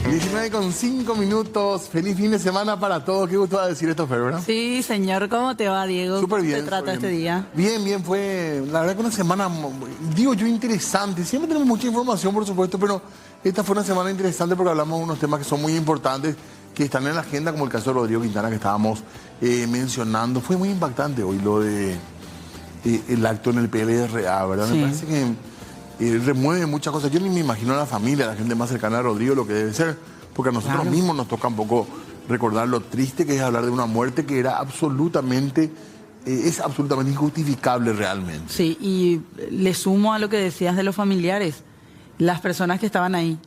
19:05. Feliz fin de semana para todos. Qué gusto va a decir esto, Fer, ¿verdad? Sí, señor. ¿Cómo te va, Diego? Súper bien. ¿Cómo te trata este día? Bien, bien. Fue, la verdad, que una semana, digo yo, interesante. Siempre tenemos mucha información, por supuesto, pero esta fue una semana interesante porque hablamos de unos temas que son muy importantes, que están en la agenda, como el caso de Rodrigo Quintana que estábamos mencionando. Fue muy impactante hoy lo de el acto en el PLRA, ¿verdad? Sí. Me parece que remueve muchas cosas. Yo ni me imagino a la familia, a la gente más cercana a Rodrigo, lo que debe ser, porque a nosotros mismos nos toca un poco recordar lo triste que es hablar de una muerte que era absolutamente, es absolutamente injustificable realmente. Sí, y le sumo a lo que decías de los familiares, las personas que estaban ahí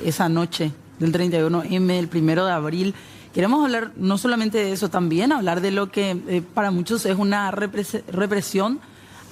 esa noche del 31M, del 1 de abril. Queremos hablar no solamente de eso, también hablar de lo que para muchos es una represión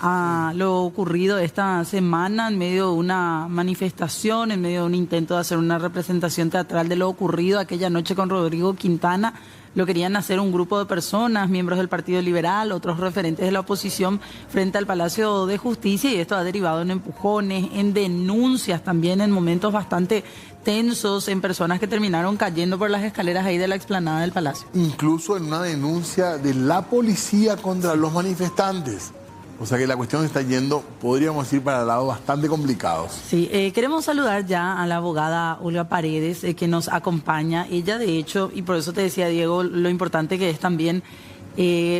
a lo ocurrido esta semana en medio de una manifestación, en medio de un intento de hacer una representación teatral de lo ocurrido aquella noche con Rodrigo Quintana. Lo querían hacer un grupo de personas, miembros del Partido Liberal, otros referentes de la oposición, frente al Palacio de Justicia, y esto ha derivado en empujones, en denuncias también, en momentos bastante tensos, en personas que terminaron cayendo por las escaleras ahí de la explanada del Palacio. Incluso en una denuncia de la policía contra los manifestantes. O sea que la cuestión está yendo, podríamos decir, para lados bastante complicados. Sí, queremos saludar ya a la abogada Olga Paredes, que nos acompaña. Ella, de hecho, y por eso te decía, Diego, lo importante que es también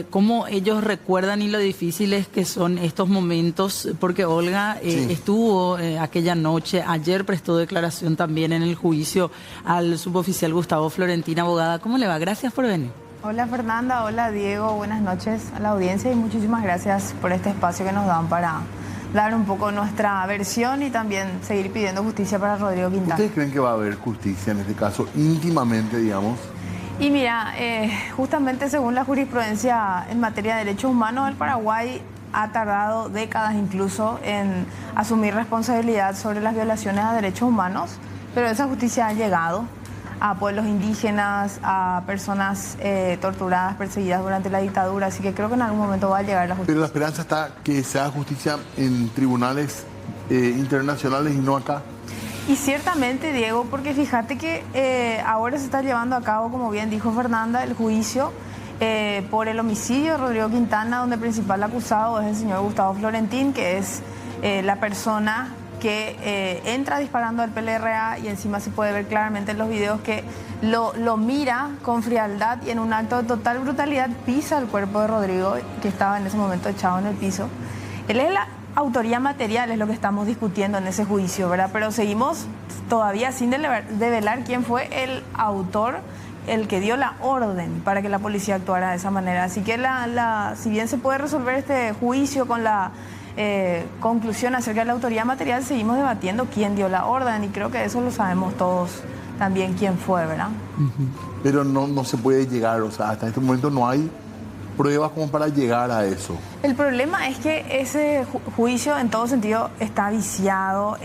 cómo ellos recuerdan y lo difíciles que son estos momentos, porque Olga estuvo aquella noche, ayer prestó declaración también en el juicio al suboficial Gustavo Florentín. Abogada, ¿cómo le va? Gracias por venir. Hola Fernanda, hola Diego, buenas noches a la audiencia y muchísimas gracias por este espacio que nos dan para dar un poco nuestra versión y también seguir pidiendo justicia para Rodrigo Quintana. ¿Ustedes creen que va a haber justicia en este caso, íntimamente, digamos? Y mira, justamente según la jurisprudencia en materia de derechos humanos, el Paraguay ha tardado décadas incluso en asumir responsabilidad sobre las violaciones a derechos humanos, pero esa justicia ha llegado a pueblos indígenas, a personas torturadas, perseguidas durante la dictadura, así que creo que en algún momento va a llegar la justicia. Pero la esperanza está que se haga justicia en tribunales internacionales y no acá. Y ciertamente, Diego, porque fíjate que ahora se está llevando a cabo, como bien dijo Fernanda, el juicio por el homicidio de Rodrigo Quintana, donde el principal acusado es el señor Gustavo Florentín, que es la persona que entra disparando al PLRA, y encima se puede ver claramente en los videos que lo mira con frialdad y en un acto de total brutalidad pisa el cuerpo de Rodrigo, que estaba en ese momento echado en el piso. Él es la autoría material, es lo que estamos discutiendo en ese juicio, ¿verdad? Pero seguimos todavía sin develar quién fue el autor, el que dio la orden para que la policía actuara de esa manera. Así que si bien se puede resolver este juicio con la conclusión acerca de la autoría material, seguimos debatiendo quién dio la orden, y creo que eso lo sabemos todos también quién fue, ¿verdad? Pero no se puede llegar, o sea, hasta este momento no hay pruebas como para llegar a eso. El problema es que ese juicio en todo sentido está viciado.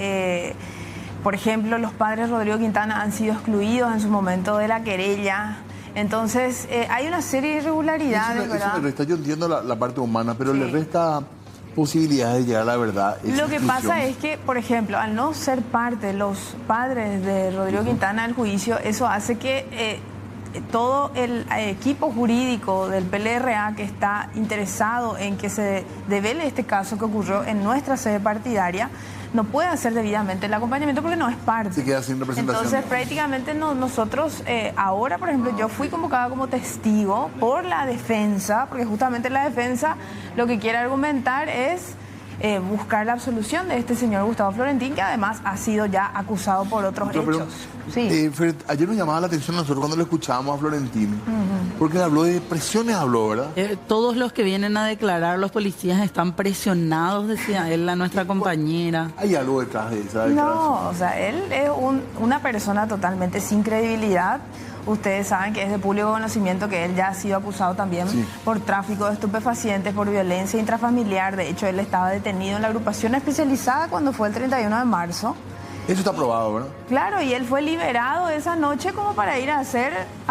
Por ejemplo, los padres de Rodrigo Quintana han sido excluidos en su momento de la querella. Entonces, hay una serie de irregularidades, ¿verdad? Eso le resta, yo entiendo la parte humana, pero le resta posibilidades de llegar a la verdad. Lo que pasa es que, por ejemplo, al no ser parte de los padres de Rodrigo Quintana del juicio, eso hace que todo el equipo jurídico del PLRA, que está interesado en que se devele este caso que ocurrió en nuestra sede partidaria, no puede hacer debidamente el acompañamiento porque no es parte. Se queda sin representación. Entonces, prácticamente nosotros, ahora, por ejemplo, yo fui convocada como testigo por la defensa, porque justamente la defensa lo que quiere argumentar es buscar la absolución de este señor Gustavo Florentín, que además ha sido ya acusado por otros hechos. Sí. Fred, ayer nos llamaba la atención a nosotros cuando lo escuchábamos a Florentín, porque habló de presiones, ¿verdad? Todos los que vienen a declarar, los policías están presionados, decía él, nuestra compañera. ¿Hay algo detrás de esa declaración? No, o sea, él es una persona totalmente sin credibilidad. Ustedes saben que es de público conocimiento que él ya ha sido acusado también por tráfico de estupefacientes, por violencia intrafamiliar. De hecho, él estaba detenido en la agrupación especializada cuando fue el 31 de marzo. Eso está aprobado, ¿verdad? Claro, y él fue liberado esa noche como para ir a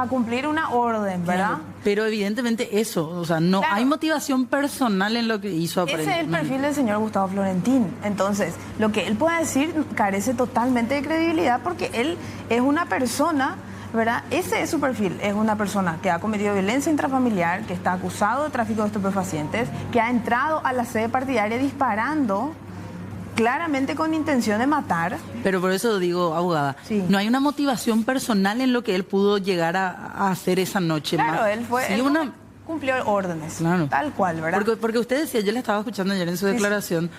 cumplir una orden, ¿verdad? Pero evidentemente eso, o sea, no hay motivación personal en lo que hizo. Ese es el perfil del señor Gustavo Florentín. Entonces, lo que él pueda decir carece totalmente de credibilidad porque él es una persona, ¿verdad? Ese es su perfil. Es una persona que ha cometido violencia intrafamiliar, que está acusado de tráfico de estupefacientes, que ha entrado a la sede partidaria disparando claramente con intención de matar. Pero por eso digo, abogada, no hay una motivación personal en lo que él pudo llegar a hacer esa noche. Claro, él cumplió órdenes, tal cual, ¿verdad? Porque usted decía, yo le estaba escuchando ayer en su declaración,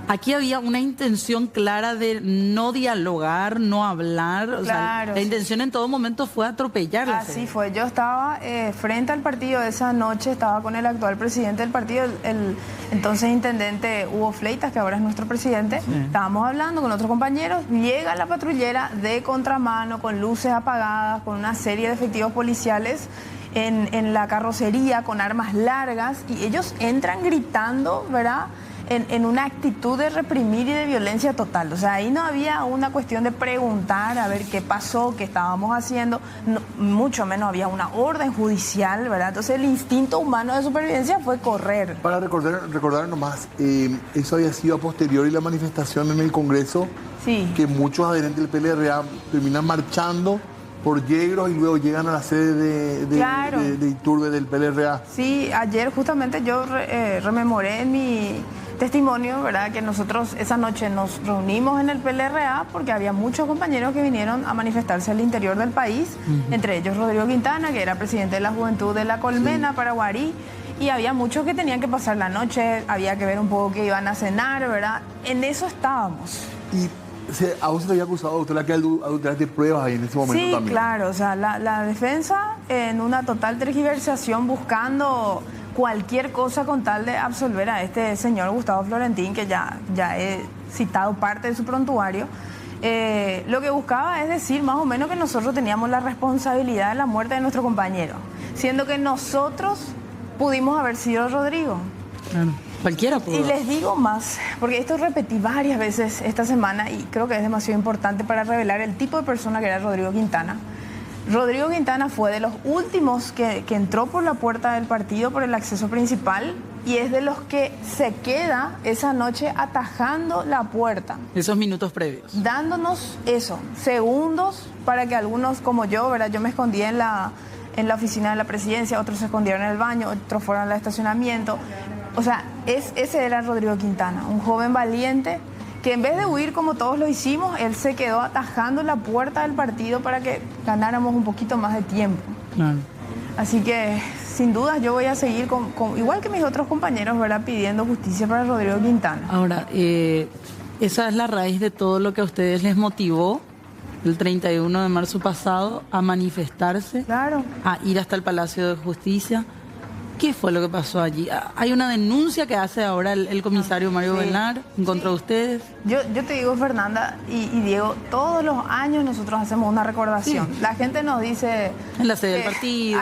aquí había una intención clara de no dialogar, no hablar. O sea, la intención en todo momento fue atropellarla. Así fue. Yo estaba frente al partido esa noche, estaba con el actual presidente del partido, el entonces intendente Hugo Fleitas, que ahora es nuestro presidente. Estábamos hablando con otros compañeros. Llega la patrullera de contramano, con luces apagadas, con una serie de efectivos policiales en la carrocería, con armas largas, y ellos entran gritando, ¿verdad?, en una actitud de reprimir y de violencia total. O sea, ahí no había una cuestión de preguntar a ver qué pasó, qué estábamos haciendo, no, mucho menos había una orden judicial, ¿verdad? Entonces el instinto humano de supervivencia fue correr. Para recordar nomás, eso había sido a posteriori la manifestación en el Congreso, que muchos adherentes del PLRA terminan marchando por Yegros y luego llegan a la sede de Iturbe del PLRA. Sí, ayer justamente yo rememoré en mi testimonio, ¿verdad?, que nosotros esa noche nos reunimos en el PLRA porque había muchos compañeros que vinieron a manifestarse al interior del país, entre ellos Rodrigo Quintana, que era presidente de la Juventud de La Colmena, Paraguarí, y había muchos que tenían que pasar la noche, había que ver un poco qué iban a cenar, ¿verdad? En eso estábamos. Y a vos se te había acusado, doctora, que adulteraste pruebas ahí en ese momento también. Sí, claro, o sea, la defensa en una total tergiversación buscando cualquier cosa con tal de absolver a este señor Gustavo Florentín, que ya he citado parte de su prontuario. Lo que buscaba es decir más o menos que nosotros teníamos la responsabilidad de la muerte de nuestro compañero, siendo que nosotros pudimos haber sido Rodrigo. Claro. Cualquiera pudo. Y les digo más, porque esto repetí varias veces esta semana y creo que es demasiado importante para revelar el tipo de persona que era Rodrigo Quintana. Rodrigo Quintana fue de los últimos que entró por la puerta del partido, por el acceso principal, y es de los que se queda esa noche atajando la puerta. Esos minutos previos. Dándonos segundos para que algunos como yo, ¿verdad? Yo me escondí en la oficina de la presidencia, otros se escondieron en el baño, otros fueron al estacionamiento. O sea, ese era Rodrigo Quintana, un joven valiente que en vez de huir como todos lo hicimos, él se quedó atajando la puerta del partido para que ganáramos un poquito más de tiempo. Claro. Así que, sin dudas, yo voy a seguir, igual que mis otros compañeros, ¿verdad?, pidiendo justicia para Rodrigo Quintana. Ahora, esa es la raíz de todo lo que a ustedes les motivó el 31 de marzo pasado a manifestarse, a ir hasta el Palacio de Justicia. ¿Qué fue lo que pasó allí? Hay una denuncia que hace ahora el comisario Mario Belnar en contra de ustedes. Yo te digo, Fernanda y Diego, todos los años nosotros hacemos una recordación. La gente nos dice... En la sede del partido.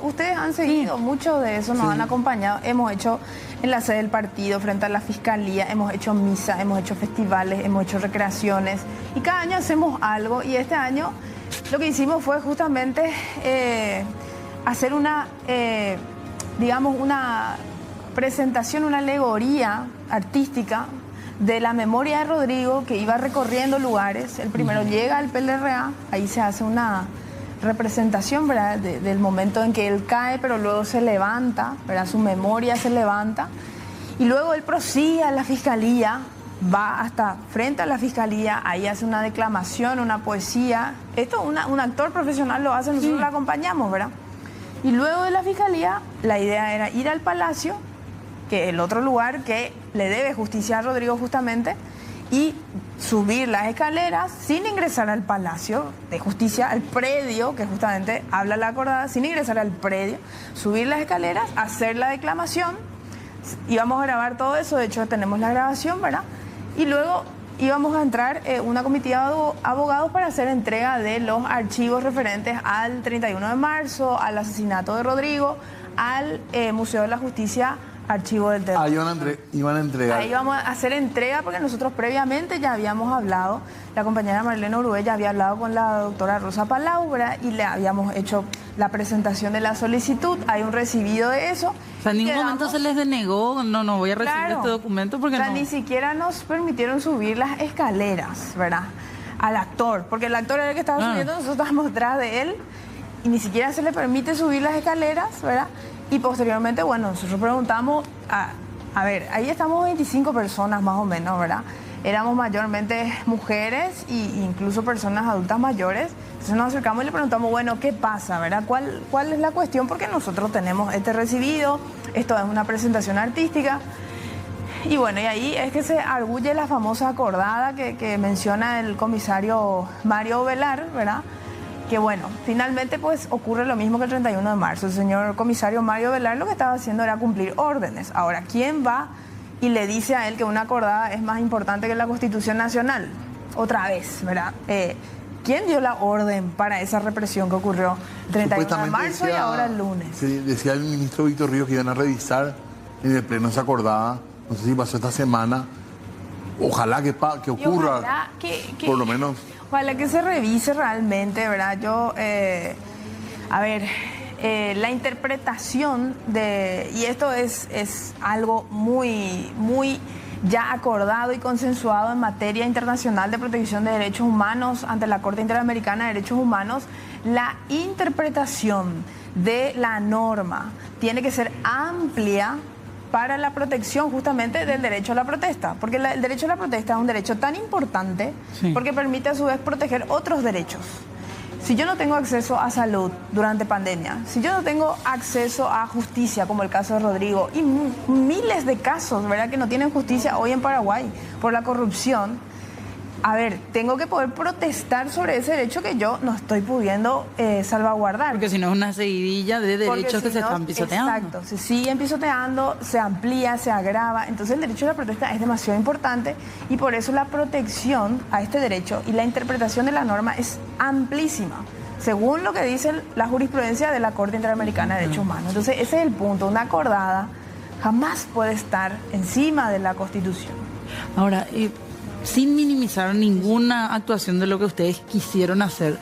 Ustedes han seguido, muchos de eso nos han acompañado. Hemos hecho en la sede del partido, frente a la fiscalía, hemos hecho misa, hemos hecho festivales, hemos hecho recreaciones. Y cada año hacemos algo. Y este año lo que hicimos fue justamente hacer una presentación, una alegoría artística de la memoria de Rodrigo, que iba recorriendo lugares. El primero llega al PLRA, ahí se hace una representación, ¿verdad?, del momento en que él cae, pero luego se levanta, ¿verdad?, su memoria se levanta, y luego él prosigue a la fiscalía, va hasta frente a la fiscalía, ahí hace una declamación, una poesía. Esto un actor profesional lo hace, nosotros lo acompañamos, ¿verdad? Y luego de la fiscalía, la idea era ir al Palacio, que es el otro lugar que le debe justicia a Rodrigo justamente, y subir las escaleras sin ingresar al Palacio de Justicia, al predio, que justamente habla la acordada, sin ingresar al predio, subir las escaleras, hacer la declamación, íbamos a grabar todo eso, de hecho tenemos la grabación, ¿verdad? Y luego íbamos a entrar una comitiva de abogados para hacer entrega de los archivos referentes al 31 de marzo, al asesinato de Rodrigo, al Museo de la Justicia archivo del tema. Iban a entregar. Ahí vamos a hacer entrega porque nosotros previamente ya habíamos hablado, la compañera Marlene Urubey ya había hablado con la doctora Rosa Palau, ¿verdad? Y le habíamos hecho la presentación de la solicitud, hay un recibido de eso. O sea, en ningún momento se les denegó, no voy a recibir este documento porque ni siquiera nos permitieron subir las escaleras, ¿verdad? Al actor, porque el actor era el que estaba subiendo, nosotros estábamos detrás de él y ni siquiera se le permite subir las escaleras, ¿verdad? Y posteriormente, bueno, nosotros preguntamos, a ver, ahí estamos 25 personas más o menos, ¿verdad? Éramos mayormente mujeres e incluso personas adultas mayores. Entonces nos acercamos y le preguntamos, bueno, ¿qué pasa, verdad? ¿Cuál es la cuestión? Porque nosotros tenemos este recibido, esto es una presentación artística. Y bueno, y ahí es que se arguye la famosa acordada que menciona el comisario Mario Velar, ¿verdad? Que bueno, finalmente pues ocurre lo mismo que el 31 de marzo. El señor comisario Mario Velar lo que estaba haciendo era cumplir órdenes. Ahora, ¿quién va y le dice a él que una acordada es más importante que la Constitución Nacional? Otra vez, ¿verdad? ¿Quién dio la orden para esa represión que ocurrió el 31 de marzo y ahora el lunes? Sí, decía el ministro Víctor Ríos que iban a revisar en el pleno esa acordada. No sé si pasó esta semana. Ojalá que ocurra, ojalá por lo menos. Ojalá que se revise realmente, ¿verdad? Yo, la interpretación y esto es algo muy ya acordado y consensuado en materia internacional de protección de derechos humanos ante la Corte Interamericana de Derechos Humanos, la interpretación de la norma tiene que ser amplia para la protección justamente del derecho a la protesta, porque el derecho a la protesta es un derecho tan importante porque permite a su vez proteger otros derechos. Si yo no tengo acceso a salud durante pandemia, si yo no tengo acceso a justicia, como el caso de Rodrigo, y miles de casos, ¿verdad?, que no tienen justicia hoy en Paraguay por la corrupción, a ver, tengo que poder protestar sobre ese derecho que yo no estoy pudiendo salvaguardar. Porque si no es una seguidilla de derechos que se están pisoteando. Exacto, se siguen pisoteando, se amplía, se agrava. Entonces el derecho a la protesta es demasiado importante y por eso la protección a este derecho y la interpretación de la norma es amplísima, según lo que dice la jurisprudencia de la Corte Interamericana de Derechos Humanos. Entonces ese es el punto, una acordada jamás puede estar encima de la Constitución. Ahora, sin minimizar ninguna actuación de lo que ustedes quisieron hacer,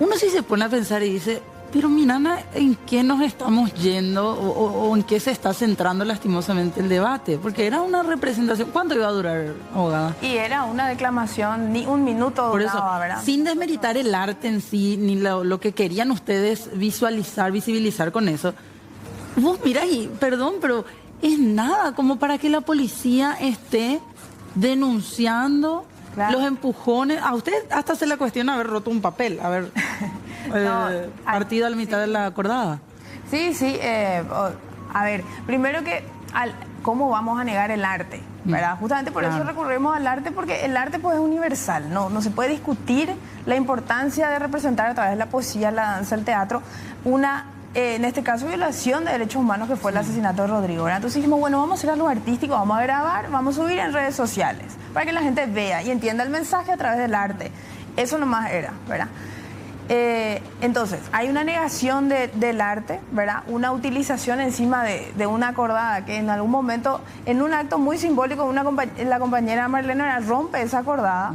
uno sí se pone a pensar y dice, pero Mirana, ¿en qué nos estamos yendo o en qué se está centrando lastimosamente el debate? Porque era una representación. ¿Cuánto iba a durar, abogada? Y era una declamación, ni un minuto duraba, ¿verdad? Sin desmeritar el arte en sí, ni lo que querían ustedes visibilizar con eso. Vos mirá y, perdón, pero es nada como para que la policía esté denunciando los empujones. A usted hasta se le cuestiona haber roto un papel, haber partido a la mitad de la acordada. Sí, a ver, primero que ¿cómo vamos a negar el arte? ¿Verdad? Justamente por eso recurrimos al arte, porque el arte pues es universal, no se puede discutir la importancia de representar a través de la poesía, la danza, el teatro, en este caso, violación de derechos humanos, que fue el asesinato de Rodrigo, ¿verdad? Entonces dijimos, bueno, vamos a hacer algo artístico, vamos a grabar, vamos a subir en redes sociales, para que la gente vea y entienda el mensaje a través del arte. Eso nomás era, ¿verdad? Entonces, hay una negación del arte, ¿verdad? Una utilización encima de una acordada que en algún momento, en un acto muy simbólico, la compañera Marlene rompe esa acordada,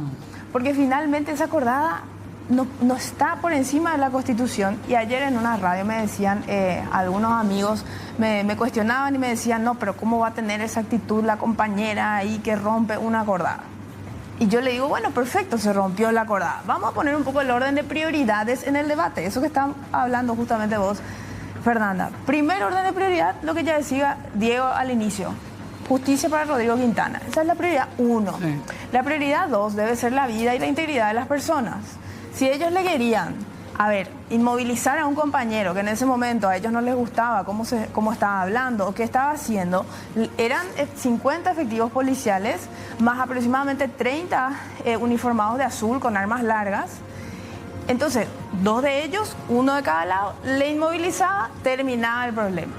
porque finalmente esa acordada no está por encima de la Constitución. Y ayer en una radio me decían, algunos amigos me cuestionaban y me decían, no, pero ¿cómo va a tener esa actitud la compañera ahí que rompe una acordada? Y yo le digo, bueno, perfecto, se rompió la acordada. Vamos a poner un poco el orden de prioridades en el debate. Eso que están hablando justamente vos, Fernanda. Primer orden de prioridad, lo que ya decía Diego al inicio. Justicia para Rodrigo Quintana. Esa es la prioridad 1. Sí. La prioridad 2 debe ser la vida y la integridad de las personas. Si ellos le querían, inmovilizar a un compañero que en ese momento a ellos no les gustaba cómo estaba hablando o qué estaba haciendo, eran 50 efectivos policiales, más aproximadamente 30 uniformados de azul con armas largas. Entonces, 2 de ellos, 1 de cada lado, le inmovilizaba, terminaba el problema.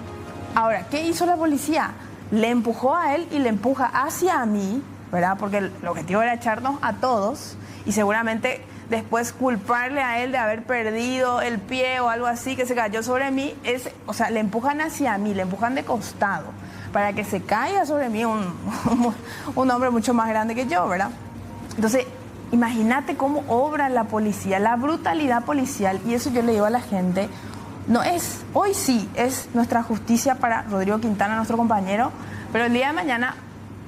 Ahora, ¿qué hizo la policía? Le empujó a él y le empuja hacia mí, ¿verdad? Porque el objetivo era echarnos a todos y seguramente después culparle a él de haber perdido el pie o algo así que se cayó sobre mí, le empujan hacia mí, le empujan de costado para que se caiga sobre mí un hombre mucho más grande que yo, ¿verdad? Entonces, imagínate cómo obra la policía, la brutalidad policial, y eso yo le digo a la gente, no es, hoy sí es nuestra justicia para Rodrigo Quintana, nuestro compañero, pero el día de mañana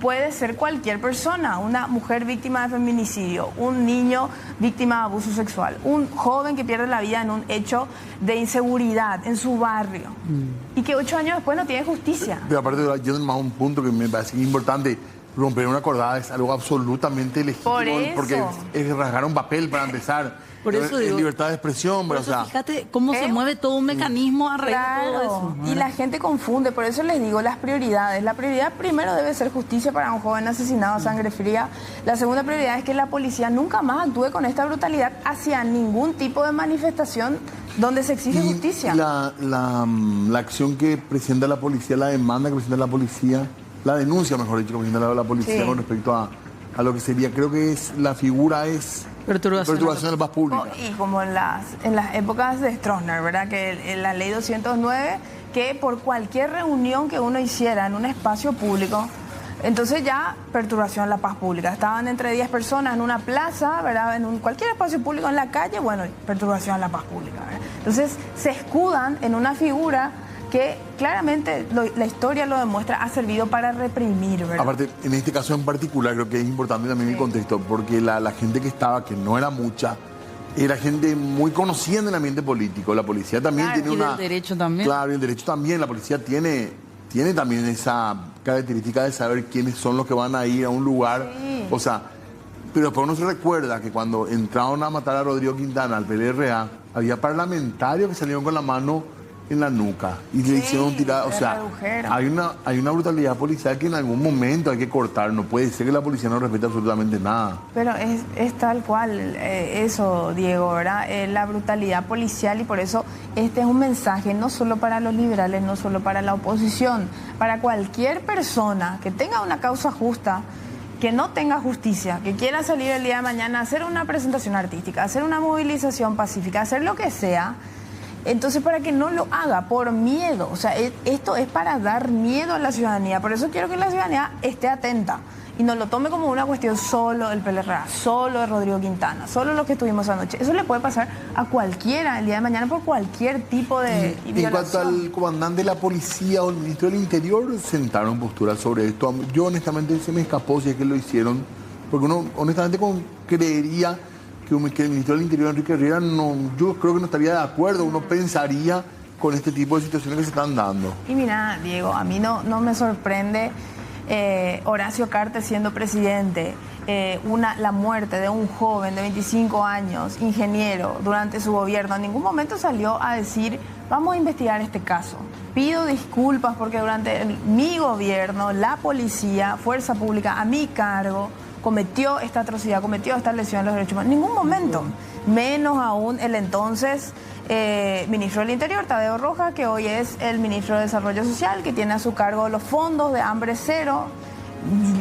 puede ser cualquier persona, una mujer víctima de feminicidio, un niño víctima de abuso sexual, un joven que pierde la vida en un hecho de inseguridad en su barrio y que 8 años después no tiene justicia. Pero aparte, yo más un punto que me parece importante, romper una acordada es algo absolutamente legítimo, porque es rasgar un papel para empezar. Por eso digo, libertad de expresión, pero, o sea, fíjate cómo se mueve todo un mecanismo a raíz de todo eso. Y la gente confunde, por eso les digo las prioridades. La prioridad primero debe ser justicia para un joven asesinado a sangre fría. La segunda prioridad es que la policía nunca más actúe con esta brutalidad hacia ningún tipo de manifestación donde se exige justicia. La acción que presenta la policía, la demanda que presenta la policía, la denuncia, mejor dicho, que presenta la policía con respecto a lo que sería, creo que es la figura es perturbación de la paz pública. Y como en las épocas de Stroessner, ¿verdad? Que en la ley 209, que por cualquier reunión que uno hiciera en un espacio público, entonces ya perturbación de la paz pública. Estaban entre 10 personas en una plaza, ¿verdad? En cualquier espacio público en la calle, bueno, perturbación de la paz pública, ¿verdad? Entonces se escudan en una figura que claramente la historia lo demuestra, ha servido para reprimir, ¿verdad? Aparte, en este caso en particular, creo que es importante también el contexto, porque la gente que estaba, que no era mucha, era gente muy conocida en el ambiente político. La policía también tiene y del derecho también. Claro, y el derecho también. La policía tiene también esa característica de saber quiénes son los que van a ir a un lugar. O sea, pero después uno se recuerda que cuando entraron a matar a Rodrigo Quintana, al PLRA, había parlamentarios que salieron con la mano en la nuca y le hicieron tirar, o sea, hay una brutalidad policial que en algún momento hay que cortar. No puede ser que la policía no respete absolutamente nada. Pero es tal cual eso, Diego, ¿verdad? La brutalidad policial, y por eso este es un mensaje no solo para los liberales, no solo para la oposición, para cualquier persona que tenga una causa justa, que no tenga justicia, que quiera salir el día de mañana a hacer una presentación artística, hacer una movilización pacífica, hacer lo que sea. Entonces, para que no lo haga por miedo, o sea, esto es para dar miedo a la ciudadanía. Por eso quiero que la ciudadanía esté atenta y no lo tome como una cuestión solo del PLRA, solo de Rodrigo Quintana, solo lo que estuvimos anoche. Eso le puede pasar a cualquiera el día de mañana por cualquier tipo de violación. En cuanto al comandante de la policía o el ministro del Interior, sentaron postura sobre esto. Yo honestamente se me escapó si es que lo hicieron, porque uno honestamente creería que el ministro del Interior, Enrique Herrera, yo creo que no estaría de acuerdo. Uno pensaría con este tipo de situaciones que se están dando. Y mira, Diego, a mí no me sorprende Horacio Cartes siendo presidente, la muerte de un joven de 25 años, ingeniero, durante su gobierno. En ningún momento salió a decir, vamos a investigar este caso. Pido disculpas porque durante mi gobierno, la policía, fuerza pública, a mi cargo, cometió esta atrocidad, cometió esta lesión de los derechos humanos. En ningún momento. Menos aún el entonces ministro del Interior, Tadeo Rojas, que hoy es el ministro de Desarrollo Social, que tiene a su cargo los fondos de Hambre Cero,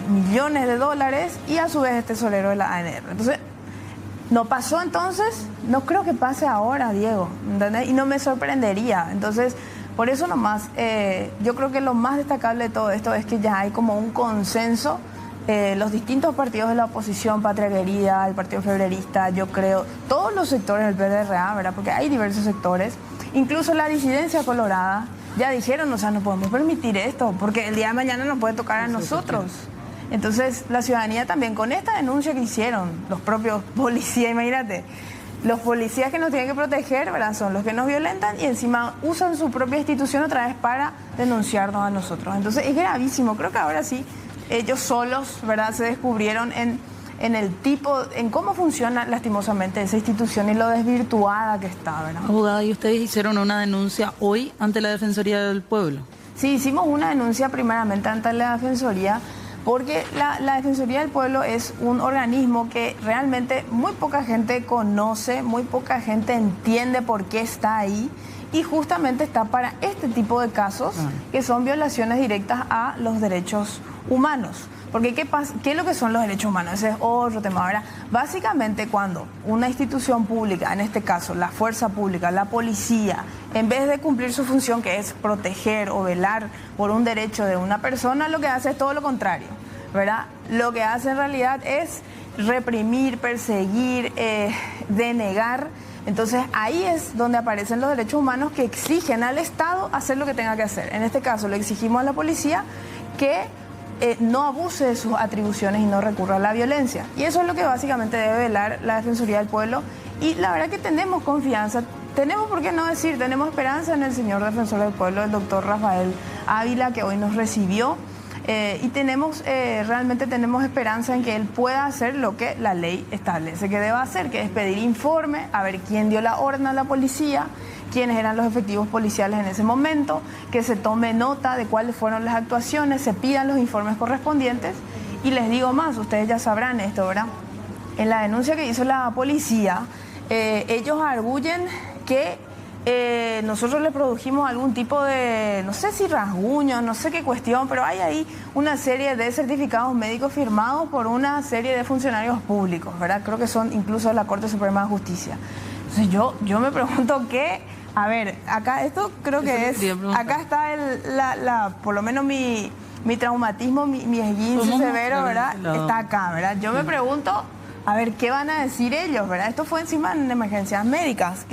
millones de dólares, y a su vez es tesorero de la ANR. Entonces, no pasó entonces, no creo que pase ahora, Diego, ¿entendés? Y no me sorprendería. Entonces, por eso nomás, yo creo que lo más destacable de todo esto es que ya hay como un consenso. Los distintos partidos de la oposición, Patria Querida, el Partido Febrerista, yo creo, todos los sectores del PLRA, ¿verdad? Porque hay diversos sectores, incluso la disidencia colorada, ya dijeron, o sea, no podemos permitir esto, porque el día de mañana nos puede tocar a nosotros. Entonces, la ciudadanía también, con esta denuncia que hicieron los propios policías, imagínate, los policías que nos tienen que proteger, ¿verdad? Son los que nos violentan y encima usan su propia institución otra vez para denunciarnos a nosotros. Entonces, es gravísimo. Creo que ahora sí, ellos solos, ¿verdad?, se descubrieron en el tipo, en cómo funciona lastimosamente esa institución y lo desvirtuada que está, ¿verdad? Abogada, ¿y ustedes hicieron una denuncia hoy ante la Defensoría del Pueblo? Sí, hicimos una denuncia primeramente ante la Defensoría, porque la Defensoría del Pueblo es un organismo que realmente muy poca gente conoce, muy poca gente entiende por qué está ahí. y justamente está para este tipo de casos que son violaciones directas a los derechos humanos. Porque ¿qué es lo que son los derechos humanos? Ese es otro tema. Ahora, básicamente cuando una institución pública, en este caso la fuerza pública, la policía, en vez de cumplir su función que es proteger o velar por un derecho de una persona, lo que hace es todo lo contrario, ¿verdad? Lo que hace en realidad es reprimir, perseguir, denegar. Entonces ahí es donde aparecen los derechos humanos que exigen al Estado hacer lo que tenga que hacer. En este caso le exigimos a la policía que no abuse de sus atribuciones y no recurra a la violencia. Y eso es lo que básicamente debe velar la Defensoría del Pueblo. Y la verdad que tenemos confianza, tenemos, por qué no decir, tenemos esperanza en el señor Defensor del Pueblo, el doctor Rafael Ávila, que hoy nos recibió. Y realmente tenemos esperanza en que él pueda hacer lo que la ley establece que deba hacer, que es pedir informe, a ver quién dio la orden a la policía, quiénes eran los efectivos policiales en ese momento, que se tome nota de cuáles fueron las actuaciones, se pidan los informes correspondientes. Y les digo más, ustedes ya sabrán esto, ¿verdad? En la denuncia que hizo la policía, ellos arguyen que nosotros le produjimos algún tipo de, no sé si rasguño, no sé qué cuestión, pero hay ahí una serie de certificados médicos firmados por una serie de funcionarios públicos, ¿verdad? Creo que son incluso de la Corte Suprema de Justicia. Entonces yo me pregunto qué, a ver, acá esto creo que es, acá está por lo menos mi traumatismo, mi esguince severo, ¿verdad? Está acá, ¿verdad? Yo me pregunto, a ver, ¿qué van a decir ellos, verdad? Esto fue encima en emergencias médicas,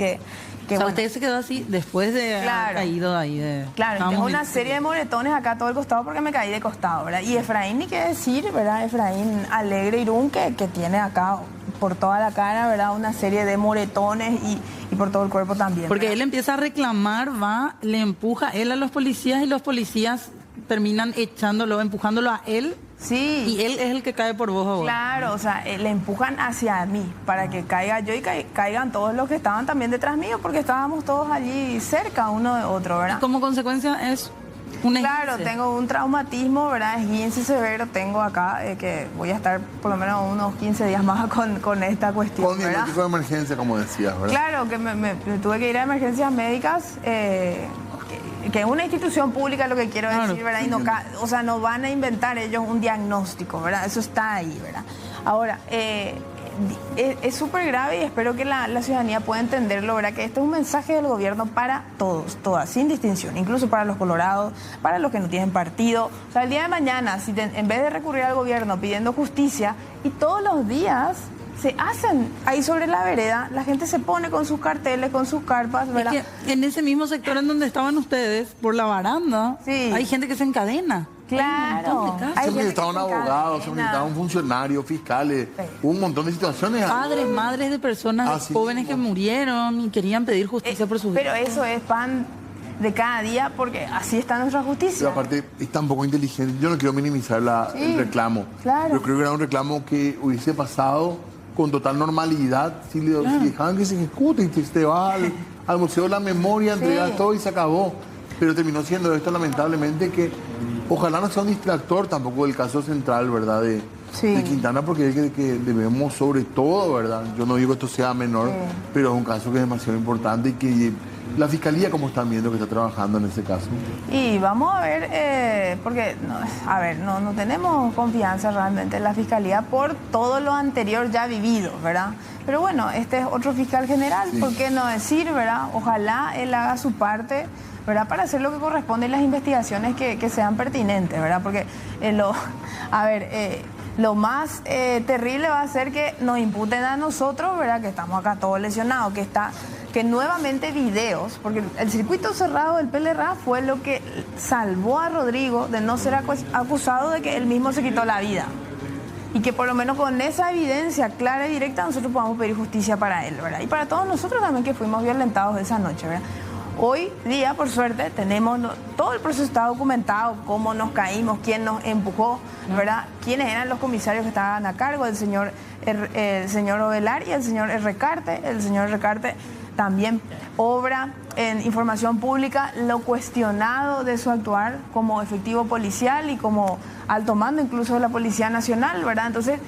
o sea, usted se quedó así después de haber caído ahí. Claro, tengo una serie de moretones acá todo el costado porque me caí de costado, ¿verdad? Y Efraín, ni qué decir, ¿verdad? Efraín Alegre Irún, que tiene acá por toda la cara, ¿verdad? Una serie de moretones y por todo el cuerpo también. Porque ¿verdad? él empieza a reclamar, le empuja él a los policías y los policías terminan echándolo, empujándolo a él. Sí. Y él es el que cae por vos ahora. Claro, o sea, le empujan hacia mí para que caiga yo y caigan todos los que estaban también detrás mío, porque estábamos todos allí cerca uno de otro, ¿verdad? Y como consecuencia es un esguince. Claro, tengo un traumatismo, ¿verdad? Esguince severo tengo acá, que voy a estar por lo menos unos 15 días más con esta cuestión, con diagnóstico de emergencia, como decías, ¿verdad? Claro, que me tuve que ir a emergencias médicas, que es una institución pública, lo que quiero decir, ¿verdad? Y no van a inventar ellos un diagnóstico, ¿verdad? Eso está ahí, ¿verdad? Ahora, es súper grave y espero que la ciudadanía pueda entenderlo, ¿verdad? Que este es un mensaje del gobierno para todos, todas, sin distinción, incluso para los colorados, para los que no tienen partido. O sea, el día de mañana, si en vez de recurrir al gobierno pidiendo justicia, y todos los días se hacen ahí sobre la vereda, la gente se pone con sus carteles, con sus carpas, ¿verdad? Es que en ese mismo sector en donde estaban ustedes, por la baranda, hay gente que se encadena. Claro. Siempre necesitaban abogados, siempre necesitaban funcionarios, fiscales, un montón de situaciones. Padres, madres de personas jóvenes que murieron y querían pedir justicia por sus vidas. Pero eso es pan de cada día, porque así está nuestra justicia. Pero aparte es tan poco inteligente, yo no quiero minimizar el reclamo, pero creo que era un reclamo que hubiese pasado con total normalidad si dejaban que se ejecute y te vas al Museo de la Memoria, entregas todo y se acabó. Pero terminó siendo esto, lamentablemente, que ojalá no sea un distractor tampoco del caso central, ¿verdad? De Quintana, porque es que debemos sobre todo, ¿verdad? Yo no digo que esto sea menor, pero es un caso que es demasiado importante y que la Fiscalía, como están viendo, que está trabajando en ese caso. Y vamos a ver, porque, no tenemos confianza realmente en la Fiscalía por todo lo anterior ya vivido, ¿verdad? Pero bueno, este es otro fiscal general, ¿por qué no decir, ¿verdad? Ojalá él haga su parte, ¿verdad? Para hacer lo que corresponde en las investigaciones que sean pertinentes, ¿verdad? Porque lo más terrible va a ser que nos imputen a nosotros, ¿verdad? Que estamos acá todos lesionados, que nuevamente videos, porque el circuito cerrado del PLRA fue lo que salvó a Rodrigo de no ser acusado de que él mismo se quitó la vida. Y que por lo menos con esa evidencia clara y directa nosotros podamos pedir justicia para él, ¿verdad? Y para todos nosotros también que fuimos violentados esa noche, ¿verdad? Hoy día, por suerte, tenemos todo el proceso está documentado, cómo nos caímos, quién nos empujó, ¿verdad? Quiénes eran los comisarios que estaban a cargo, el señor Ovelar y el señor Recarte. El señor Recarte también obra en información pública lo cuestionado de su actuar como efectivo policial y como alto mando incluso de la Policía Nacional, ¿verdad? Entonces,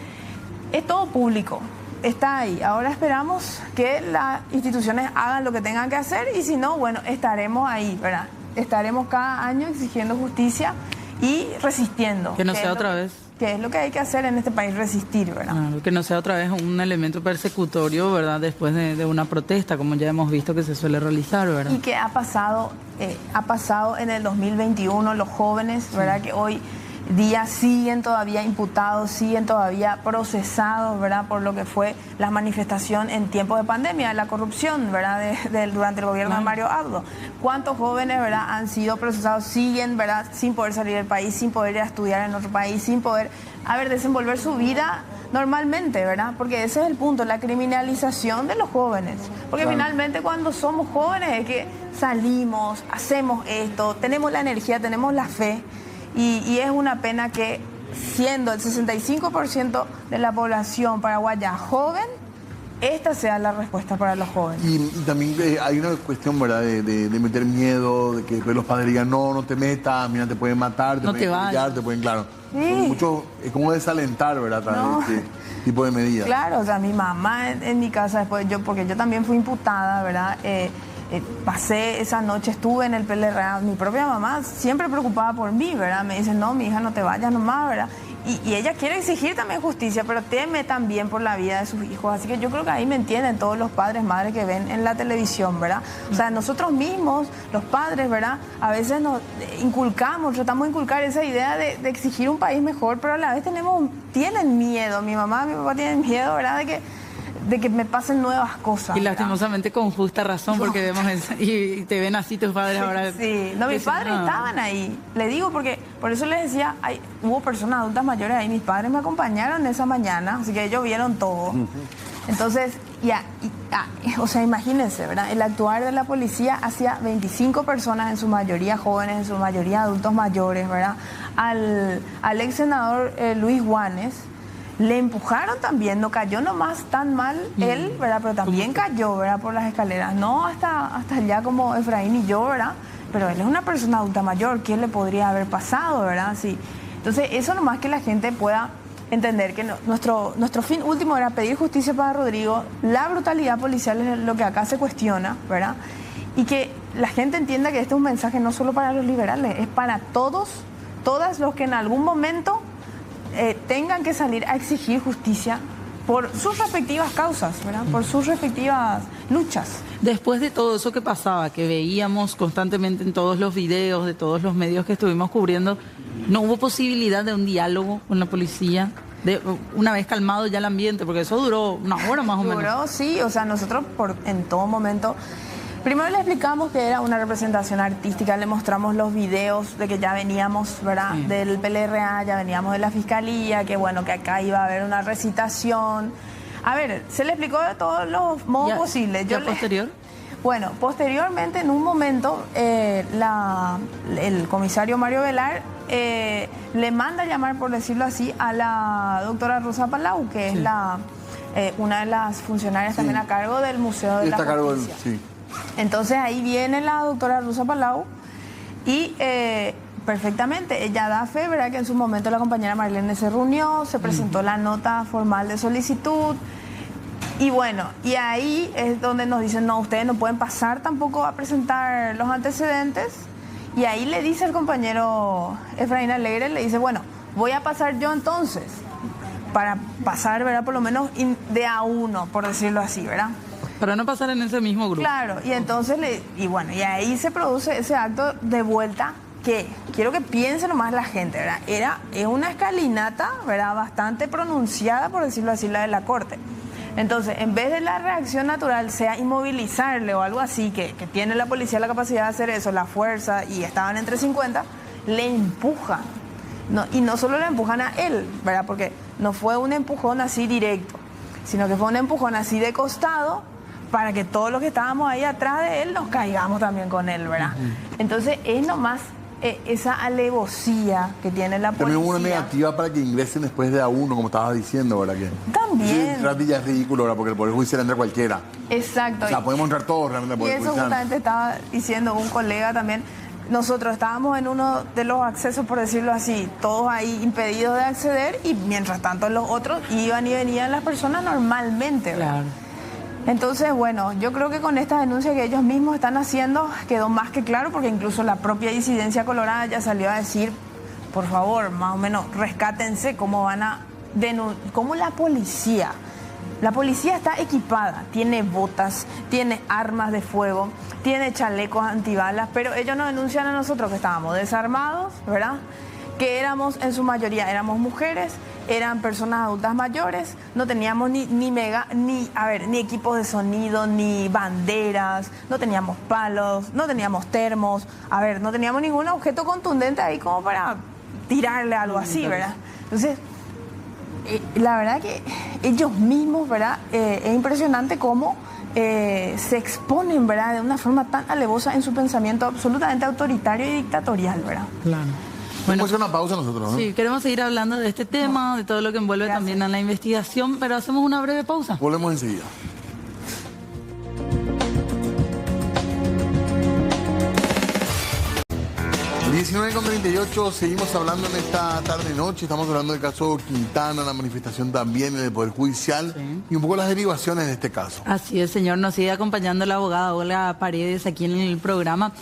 es todo público. está ahí. Ahora esperamos que las instituciones hagan lo que tengan que hacer y si no, bueno, estaremos ahí, ¿verdad? Estaremos cada año exigiendo justicia y resistiendo. Que no sea otra vez. Que es lo que hay que hacer en este país, resistir, ¿verdad? Claro, que no sea otra vez un elemento persecutorio, ¿verdad? Después de una protesta, como ya hemos visto que se suele realizar, ¿verdad? Y que ha pasado en el 2021, los jóvenes, ¿verdad? Que hoy día siguen todavía imputados, siguen todavía procesados, ¿verdad? Por lo que fue la manifestación en tiempos de pandemia, la corrupción, ¿verdad? Durante el gobierno de Mario Abdo. ¿Cuántos jóvenes, ¿verdad? Han sido procesados, siguen, ¿verdad? Sin poder salir del país, sin poder ir a estudiar en otro país, sin poder, desenvolver su vida normalmente, ¿verdad? Porque ese es el punto, la criminalización de los jóvenes. Porque finalmente cuando somos jóvenes es que salimos, hacemos esto, tenemos la energía, tenemos la fe. Y es una pena que siendo el 65% de la población paraguaya joven, esta sea la respuesta para los jóvenes. Y también hay una cuestión, ¿verdad? De meter miedo, de que después los padres digan, no te metas, mira, te pueden matar, te pueden pillar, te pueden, claro. Sí. Mucho, es como desalentar, ¿verdad? A través de este tipo de medidas. Claro, o sea, mi mamá en mi casa, después porque yo también fui imputada, ¿verdad? Pasé esa noche, estuve en el PLRA, mi propia mamá siempre preocupada por mí, ¿verdad? Me dice, no, mi hija, no te vayas nomás, ¿verdad? Y ella quiere exigir también justicia, pero teme también por la vida de sus hijos. Así que yo creo que ahí me entienden todos los padres, madres que ven en la televisión, ¿verdad? O sea, nosotros mismos, los padres, ¿verdad? A veces nos tratamos de inculcar esa idea de exigir un país mejor, pero a la vez tienen miedo. Mi mamá, mi papá tienen miedo, ¿verdad? De que me pasen nuevas cosas. Y lastimosamente con justa razón, porque vemos y te ven así tus padres ahora. Sí, no, mis padres estaban ahí. Le digo porque, por eso les decía, hubo personas adultas mayores ahí, mis padres me acompañaron esa mañana, así que ellos vieron todo. Entonces, o sea, imagínense, ¿verdad? El actuar de la policía hacia 25 personas, en su mayoría jóvenes, en su mayoría adultos mayores, ¿verdad? Al ex senador Luis Juanes, le empujaron también, no cayó nomás tan mal él, ¿verdad? Pero también cayó, ¿verdad? Por las escaleras, no hasta allá como Efraín y yo, ¿verdad? Pero él es una persona adulta mayor, ¿qué le podría haber pasado, ¿verdad? Sí. Entonces, eso nomás que la gente pueda entender, que nuestro fin último era pedir justicia para Rodrigo, la brutalidad policial es lo que acá se cuestiona, ¿verdad? Y que la gente entienda que este es un mensaje no solo para los liberales, es para todos, todas los que en algún momento tengan que salir a exigir justicia por sus respectivas causas, ¿verdad? Por sus respectivas luchas. Después de todo eso que pasaba, que veíamos constantemente en todos los videos de todos los medios que estuvimos cubriendo, ¿no hubo posibilidad de un diálogo con la policía? Una vez calmado ya el ambiente, porque eso duró una hora más o menos. Duró, sí, o sea, nosotros en todo momento... Primero le explicamos que era una representación artística, le mostramos los videos de que ya veníamos, ¿verdad? Sí. Del PLRA, ya veníamos de la Fiscalía, que bueno, que acá iba a haber una recitación. A ver, se le explicó de todos los modos posibles. ¿Posterior? Bueno, posteriormente, en un momento, el comisario Mario Velar le manda a llamar, por decirlo así, a la doctora Rosa Palau, que es una de las funcionarias también a cargo del Museo de la Justicia. Entonces ahí viene la doctora Rosa Palau y perfectamente, ella da fe, ¿verdad? Que en su momento la compañera Marlene se reunió, se presentó la nota formal de solicitud y bueno, y ahí es donde nos dicen, no, ustedes no pueden pasar tampoco a presentar los antecedentes y ahí le dice el compañero Efraín Alegre, le dice, bueno, voy a pasar yo entonces para pasar, ¿verdad? Por lo menos de a uno, por decirlo así, ¿verdad? Para no pasar en ese mismo grupo. Claro, y entonces, y ahí se produce ese acto de vuelta que quiero que piense nomás la gente, ¿verdad? Es una escalinata, ¿verdad? Bastante pronunciada, por decirlo así, la de la Corte. Entonces, en vez de la reacción natural sea inmovilizarle o algo así, que tiene la policía la capacidad de hacer eso, la fuerza, y estaban entre 50, le empujan. No, y no solo le empujan a él, ¿verdad? Porque no fue un empujón así directo, sino que fue un empujón así de costado, para que todos los que estábamos ahí atrás de él nos caigamos también con él, ¿verdad? Entonces es nomás esa alevosía que tiene la policía. También una negativa para que ingresen después de a uno, como estabas diciendo, ¿verdad? Que también. Sí, ya es ridículo, ¿verdad? Porque el Poder Judicial entra cualquiera. Exacto. O sea, podemos entrar todos realmente al Poder Judicial. Y eso justamente estaba diciendo un colega también. nosotros estábamos en uno de los accesos, por decirlo así, todos ahí impedidos de acceder, y mientras tanto los otros iban y venían las personas normalmente, ¿verdad? Claro. Entonces, bueno, yo creo que con esta denuncia que ellos mismos están haciendo quedó más que claro, porque incluso la propia disidencia colorada ya salió a decir, por favor, más o menos, rescátense cómo van a cómo la policía está equipada, tiene botas, tiene armas de fuego, tiene chalecos antibalas, pero ellos nos denuncian a nosotros que estábamos desarmados, ¿verdad? Que éramos, en su mayoría, éramos mujeres, eran personas adultas mayores, no teníamos ni equipos de sonido, ni banderas, no teníamos palos, no teníamos termos, no teníamos ningún objeto contundente ahí como para tirarle algo así, ¿verdad? Entonces, la verdad que ellos mismos, ¿verdad? Es impresionante cómo se exponen, ¿verdad? De una forma tan alevosa en su pensamiento absolutamente autoritario y dictatorial, ¿verdad? Claro. Bueno, hacer una pausa nosotros, ¿no? Sí, queremos seguir hablando de este tema, de todo lo que envuelve también a la investigación, pero hacemos una breve pausa. Volvemos enseguida. 19:38, seguimos hablando en esta tarde-noche, estamos hablando del caso Quintana, la manifestación también en el Poder Judicial, sí, y un poco las derivaciones de este caso. Así es, señor, nos sigue acompañando la abogada Olga Paredes aquí en el programa.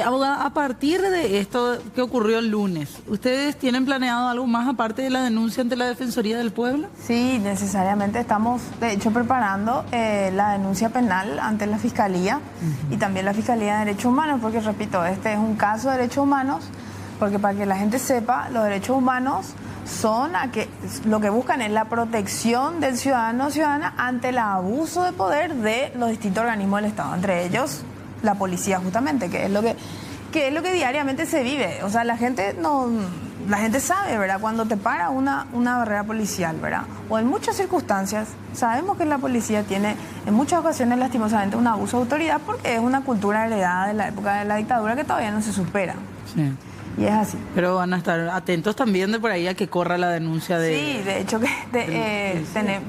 Abogada, a partir de esto que ocurrió el lunes, ¿ustedes tienen planeado algo más aparte de la denuncia ante la Defensoría del Pueblo? Sí, necesariamente estamos, de hecho, preparando la denuncia penal ante la Fiscalía y también la Fiscalía de Derechos Humanos, porque, repito, este es un caso de derechos humanos, porque para que la gente sepa, los derechos humanos son lo que buscan es la protección del ciudadano o ciudadana ante el abuso de poder de los distintos organismos del Estado, entre ellos la policía, justamente, que es lo que diariamente se vive. O sea, la gente sabe, ¿verdad? Cuando te para una barrera policial, ¿verdad? O en muchas circunstancias sabemos que la policía tiene en muchas ocasiones lastimosamente un abuso de autoridad, porque es una cultura heredada de la época de la dictadura que todavía no se supera. Sí. Y es así. Pero van a estar atentos también de por ahí a que corra la denuncia de... Sí, de hecho que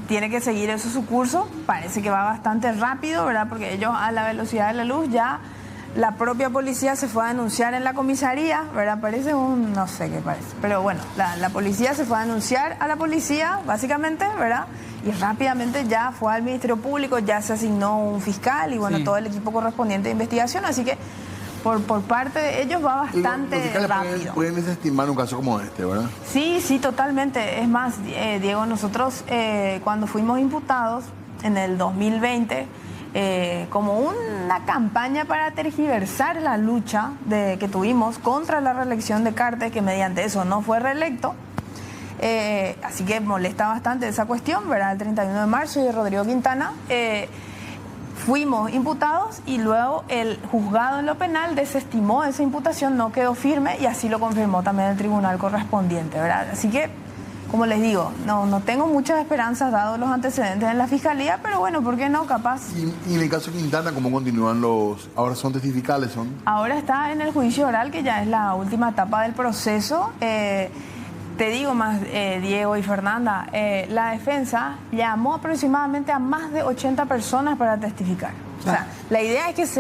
tiene que seguir eso su curso. Parece que va bastante rápido, ¿verdad? Porque ellos, a la velocidad de la luz, ya la propia policía se fue a denunciar en la comisaría, ¿verdad? Parece no sé qué parece. Pero bueno, la policía se fue a denunciar a la policía, básicamente, ¿verdad? Y rápidamente ya fue al Ministerio Público, ya se asignó un fiscal y bueno, sí, todo el equipo correspondiente de investigación, así que por parte de ellos va bastante rápido. Pueden desestimar un caso como este, ¿verdad? Sí, totalmente. Es más, Diego, nosotros cuando fuimos imputados en el 2020, como una campaña para tergiversar la lucha que tuvimos contra la reelección de Cartes, que mediante eso no fue reelecto, así que molesta bastante esa cuestión, ¿verdad? El 31 de marzo y de Rodrigo Quintana, fuimos imputados y luego el juzgado en lo penal desestimó esa imputación, no quedó firme y así lo confirmó también el tribunal correspondiente, ¿verdad? Así que, como les digo, no tengo muchas esperanzas dados los antecedentes en la Fiscalía, pero bueno, ¿por qué no? Capaz. Y en el caso de Quintana, ¿cómo continúan ahora son testificales? Ahora está en el juicio oral, que ya es la última etapa del proceso. Te digo más, Diego y Fernanda, la defensa llamó aproximadamente a más de 80 personas para testificar. O sea, la idea es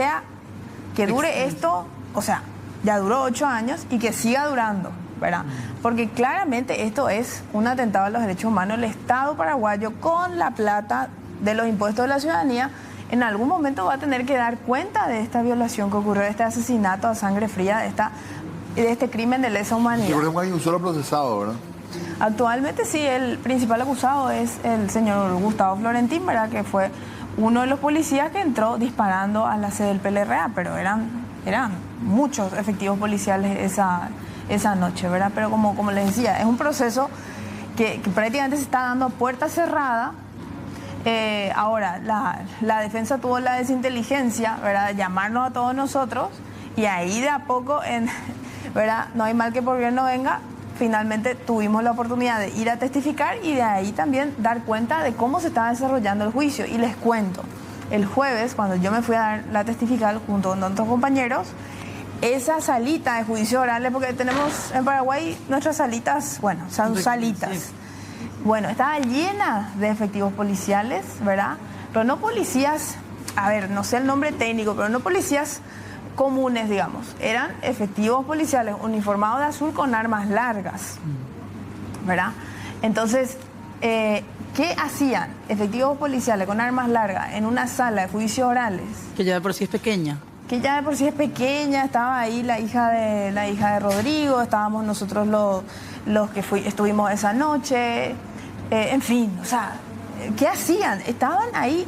que dure esto, o sea, ya duró 8 años y que siga durando, ¿verdad? Porque claramente esto es un atentado a los derechos humanos. El Estado paraguayo, con la plata de los impuestos de la ciudadanía, en algún momento va a tener que dar cuenta de esta violación que ocurrió, de este asesinato a sangre fría, de este crimen de lesa humanidad. Pero hay un solo procesado, ¿verdad? Actualmente sí, el principal acusado es el señor Gustavo Florentín, ¿verdad? Que fue uno de los policías que entró disparando a la sede del PLRA, pero eran muchos efectivos policiales esa noche, ¿verdad? Pero como les decía, es un proceso que prácticamente se está dando a puerta cerrada. Ahora, la defensa tuvo la desinteligencia, ¿verdad?, de llamarnos a todos nosotros, y ahí de a poco, ¿verdad?, no hay mal que por bien no venga, finalmente tuvimos la oportunidad de ir a testificar y de ahí también dar cuenta de cómo se estaba desarrollando el juicio. Y les cuento, el jueves, cuando yo me fui a dar la testifical junto con otros compañeros, esa salita de juicio oral, porque tenemos en Paraguay nuestras salitas, bueno, son salitas. Bueno, estaba llena de efectivos policiales, ¿verdad? Pero no policías, no sé el nombre técnico, pero no policías comunes, digamos. Eran efectivos policiales uniformados de azul con armas largas, ¿verdad? Entonces, ¿qué hacían efectivos policiales con armas largas en una sala de juicios orales? Que ya de por sí es pequeña. Que ya de por sí es pequeña, estaba ahí la hija de Rodrigo, estábamos nosotros los que estuvimos esa noche, en fin, o sea, ¿qué hacían? Estaban ahí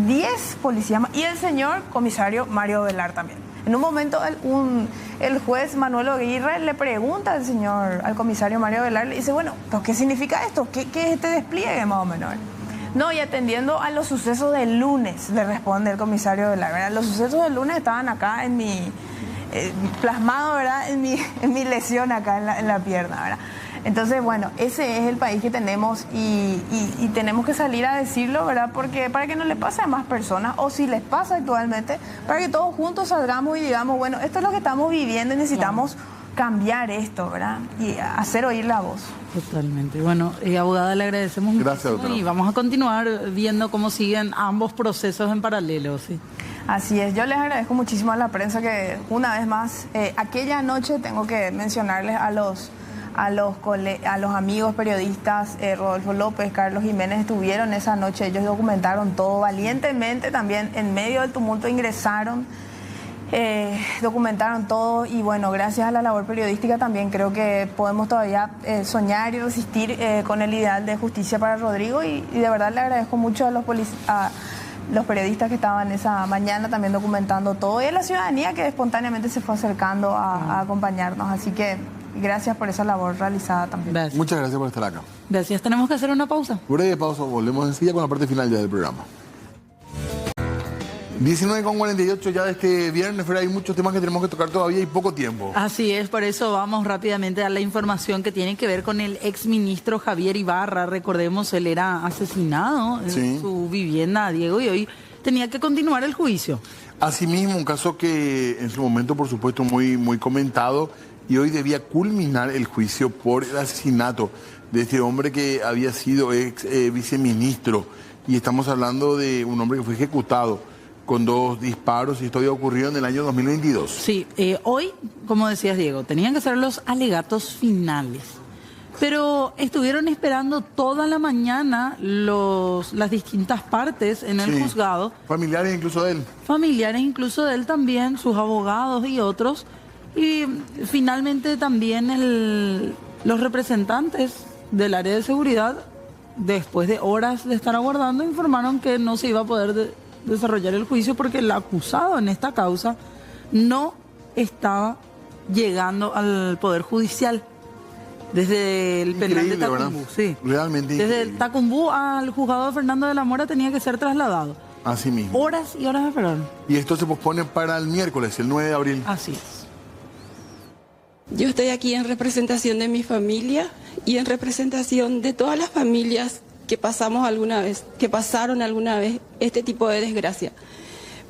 10 policías y el señor comisario Mario Velar también. En un momento el juez Manuel Aguirre le pregunta al comisario Mario Velar, le dice, bueno, ¿pero qué significa esto? ¿Qué es este despliegue más o menos? No, y atendiendo a los sucesos del lunes, le responde el comisario Velar, ¿verdad? Los sucesos del lunes estaban acá en mi, plasmado, ¿verdad? En mi lesión acá en la pierna, ¿verdad? Entonces, bueno, ese es el país que tenemos y tenemos que salir a decirlo, ¿verdad? Porque para que no le pase a más personas, o si les pasa actualmente, para que todos juntos salgamos y digamos, bueno, esto es lo que estamos viviendo y necesitamos cambiar esto, ¿verdad? Y hacer oír la voz. Totalmente. Bueno, abogada, le agradecemos muchísimo y vamos a continuar viendo cómo siguen ambos procesos en paralelo, ¿sí? Así es, yo les agradezco muchísimo a la prensa que una vez más, aquella noche tengo que mencionarles a los amigos periodistas, Rodolfo López, Carlos Jiménez, estuvieron esa noche, ellos documentaron todo valientemente, también en medio del tumulto ingresaron, documentaron todo y bueno, gracias a la labor periodística también creo que podemos todavía soñar y resistir con el ideal de justicia para Rodrigo y de verdad le agradezco mucho a los periodistas que estaban esa mañana también documentando todo y a la ciudadanía que espontáneamente se fue acercando a acompañarnos, así que gracias por esa labor realizada también. Gracias. Muchas gracias por estar acá. Gracias. Tenemos que hacer una pausa. Breve pausa, volvemos enseguida con la parte final ya del programa. 19:48 ya de este viernes, pero hay muchos temas que tenemos que tocar todavía y poco tiempo. Así es, por eso vamos rápidamente a la información que tiene que ver con el exministro Javier Ibarra. Recordemos, él era asesinado en su vivienda, Diego, y hoy tenía que continuar el juicio. Asimismo, un caso que en su momento, por supuesto, muy, muy comentado, y hoy debía culminar el juicio por el asesinato de este hombre que había sido ex viceministro. Y estamos hablando de un hombre que fue ejecutado con 2 disparos y esto había ocurrido en el año 2022. Sí, hoy, como decías, Diego, tenían que ser los alegatos finales. Pero estuvieron esperando toda la mañana las distintas partes en el juzgado. Familiares incluso de él. Familiares incluso de él también, sus abogados y otros. Y finalmente también los representantes del área de seguridad, después de horas de estar aguardando, informaron que no se iba a poder desarrollar el juicio porque el acusado en esta causa no estaba llegando al Poder Judicial. Desde el penal de Tacumbú, sí. Realmente desde el Tacumbú al juzgado de Fernando de la Mora tenía que ser trasladado. Así mismo. Horas y horas de esperar. Y esto se pospone para el miércoles, el 9 de abril. Así es. Yo estoy aquí en representación de mi familia y en representación de todas las familias que pasaron alguna vez este tipo de desgracia.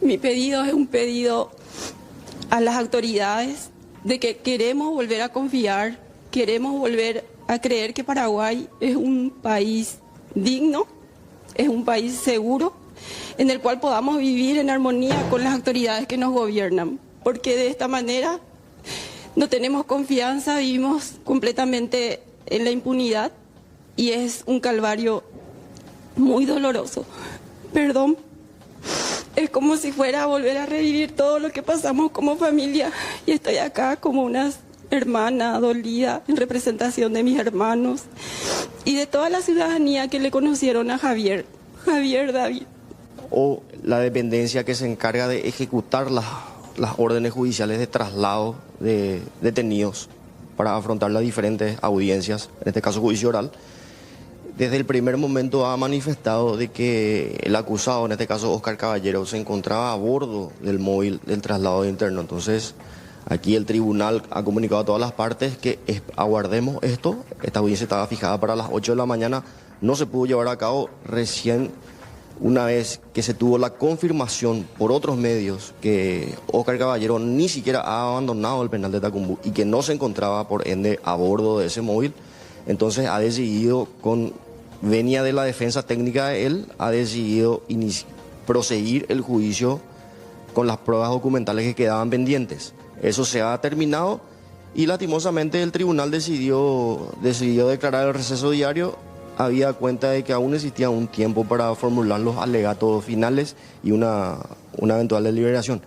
Mi pedido es un pedido a las autoridades de que queremos volver a confiar, queremos volver a creer que Paraguay es un país digno, es un país seguro, en el cual podamos vivir en armonía con las autoridades que nos gobiernan, porque de esta manera no tenemos confianza, vivimos completamente en la impunidad y es un calvario muy doloroso. Perdón, es como si fuera a volver a revivir todo lo que pasamos como familia y estoy acá como una hermana dolida en representación de mis hermanos y de toda la ciudadanía que le conocieron a Javier David. O la dependencia que se encarga de ejecutar las órdenes judiciales de traslado de detenidos para afrontar las diferentes audiencias, en este caso juicio oral, desde el primer momento ha manifestado de que el acusado, en este caso Oscar Caballero, se encontraba a bordo del móvil del traslado interno. Entonces, aquí el tribunal ha comunicado a todas las partes que aguardemos esto. Esta audiencia estaba fijada para las 8 de la mañana, no se pudo llevar a cabo recién una vez que se tuvo la confirmación por otros medios que Oscar Caballero ni siquiera ha abandonado el penal de Tacumbú y que no se encontraba por ende a bordo de ese móvil. Entonces ha decidido, con venia de la defensa técnica de él, ha decidido proseguir el juicio con las pruebas documentales que quedaban pendientes. Eso se ha terminado y lastimosamente el tribunal decidió declarar el receso diario, habida cuenta de que aún existía un tiempo para formular los alegatos finales y una eventual deliberación.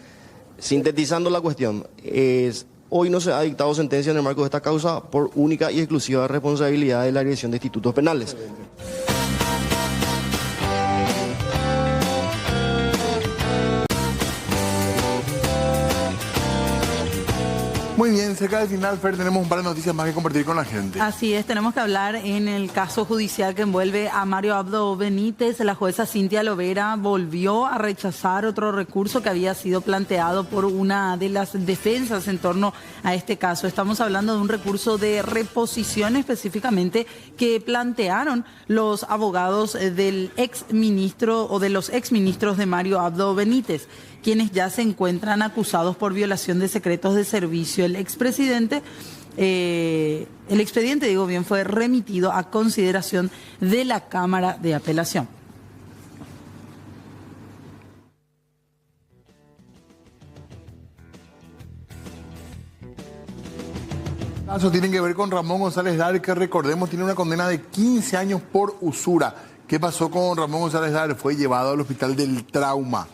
Sintetizando la cuestión, hoy no se ha dictado sentencia en el marco de esta causa por única y exclusiva responsabilidad de la Dirección de Institutos Penales. Muy bien, cerca del final, Fer, tenemos un par de noticias más que compartir con la gente. Así es, tenemos que hablar en el caso judicial que envuelve a Mario Abdo Benítez. La jueza Cintia Lovera volvió a rechazar otro recurso que había sido planteado por una de las defensas en torno a este caso. Estamos hablando de un recurso de reposición específicamente que plantearon los abogados del exministro o de los exministros de Mario Abdo Benítez, quienes ya se encuentran acusados por violación de secretos de servicio. El expediente, fue remitido a consideración de la Cámara de Apelación. Caso tienen que ver con Ramón González Daer, que recordemos tiene una condena de 15 años por usura. ¿Qué pasó con Ramón González Daer? Fue llevado al Hospital del Trauma.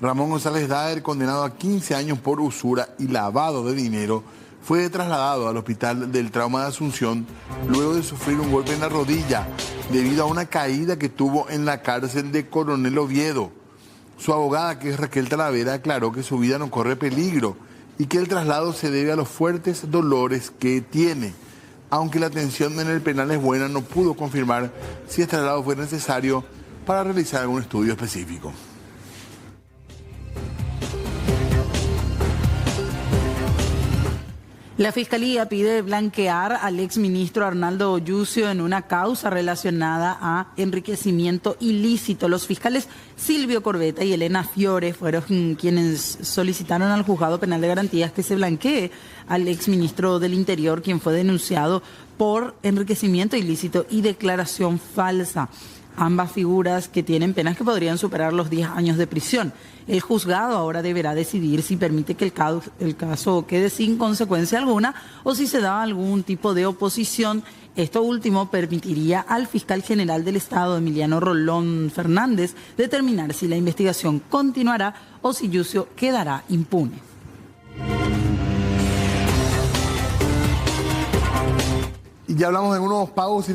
Ramón González Daer, condenado a 15 años por usura y lavado de dinero, fue trasladado al Hospital del Trauma de Asunción luego de sufrir un golpe en la rodilla debido a una caída que tuvo en la cárcel de Coronel Oviedo. Su abogada, que es Raquel Talavera, aclaró que su vida no corre peligro y que el traslado se debe a los fuertes dolores que tiene. Aunque la atención en el penal es buena, no pudo confirmar si este traslado fue necesario para realizar algún estudio específico. La Fiscalía pide blanquear al exministro Arnaldo Oyucio en una causa relacionada a enriquecimiento ilícito. Los fiscales Silvio Corbeta y Elena Fiore fueron quienes solicitaron al Juzgado Penal de Garantías que se blanquee al exministro del Interior, quien fue denunciado por enriquecimiento ilícito y declaración falsa. Ambas figuras que tienen penas que podrían superar los 10 años de prisión. El juzgado ahora deberá decidir si permite que el caso quede sin consecuencia alguna o si se da algún tipo de oposición. Esto último permitiría al fiscal general del Estado, Emiliano Rolón Fernández, determinar si la investigación continuará o si Yucio quedará impune. Y ya hablamos de unos pagos